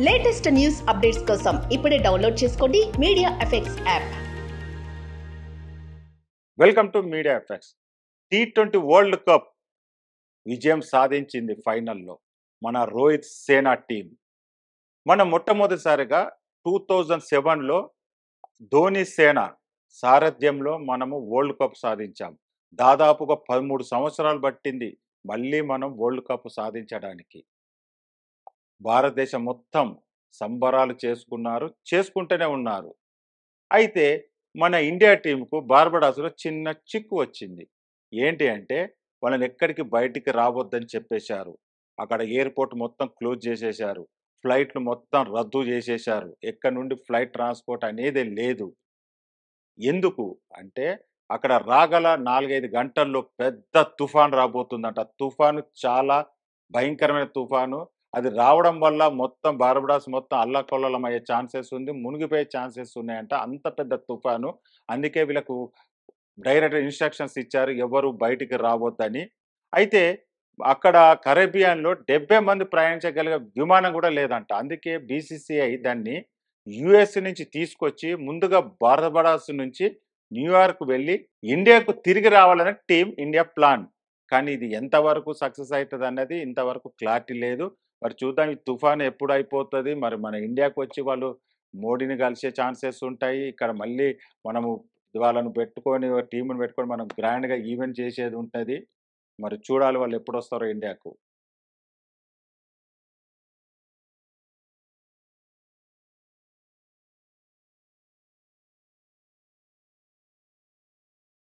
Latest news updates కోసం ఇప్పుడే download చేసుకోండి media effects app. Welcome to media effects. T20 world cup విజయం సాధించింది ఫైనల్లో మన రోహిత్ సేనా టీం. మనం మొట్టమొదటిసారిగా 2007లో ధోని సేన సారథ్యంలో మనము వరల్డ్ కప్ సాధించాం. దాదాపుగా 13 సంవత్సరాలు పట్టింది మళ్ళీ మనం వరల్డ్ కప్ సాధించడానికి. భారతదేశం మొత్తం సంబరాలు చేసుకుంటూనే ఉన్నారు. అయితే మన ఇండియా టీంకు బార్బడాస్లో చిన్న చిక్కు వచ్చింది. ఏంటి అంటే వాళ్ళని ఎక్కడికి బయటికి రావద్దని చెప్పేశారు. అక్కడ ఎయిర్పోర్ట్ మొత్తం క్లోజ్ చేసేశారు. ఫ్లైట్లు మొత్తం రద్దు చేసేశారు. ఎక్కడి నుండి ఫ్లైట్ ట్రాన్స్పోర్ట్ అనేది లేదు. ఎందుకు అంటే అక్కడ రాగల 4-5 గంటల్లో పెద్ద తుఫాన్ రాబోతుందంట. తుఫాను చాలా భయంకరమైన తుఫాను. అది రావడం వల్ల మొత్తం బార్బడాస్ మొత్తం అల్లకల్లోలం అయ్యే ఛాన్సెస్ ఉంది. మునిగిపోయే ఛాన్సెస్ ఉన్నాయంట. అంత పెద్ద తుఫాను. అందుకే వీళ్ళకు డైరెక్ట్ ఇన్స్ట్రక్షన్స్ ఇచ్చారు ఎవరు బయటికి రావద్దని. అయితే అక్కడ కరేబియన్‌లో 70 మంది ప్రయాణించగలిగే విమానం కూడా లేదంట. అందుకే బీసీసీఐ దాన్ని యూఎస్ నుంచి తీసుకొచ్చి ముందుగా బార్బడాస్ నుంచి న్యూయార్క్ వెళ్ళి ఇండియాకు తిరిగి రావాలని టీమ్ ఇండియా ప్లాన్. కానీ ఇది ఎంతవరకు సక్సెస్ అవుతదన్నది ఇంతవరకు క్లారిటీ లేదు. మరి చూద్దాం ఈ తుఫాను ఎప్పుడు అయిపోతది. మరి మన ఇండియాకు వచ్చి వాళ్ళు మోడీని కలిసే ఛాన్సెస్ ఉంటాయి. ఇక్కడ మళ్ళీ మనము వాళ్ళను పెట్టుకొని టీమ్‌ని పెట్టుకొని మనం గ్రాండ్‌గా ఈవెంట్ చేసేది ఉంటది. మరి చూడాలి వాళ్ళు ఎప్పుడొస్తారో ఇండియాకు.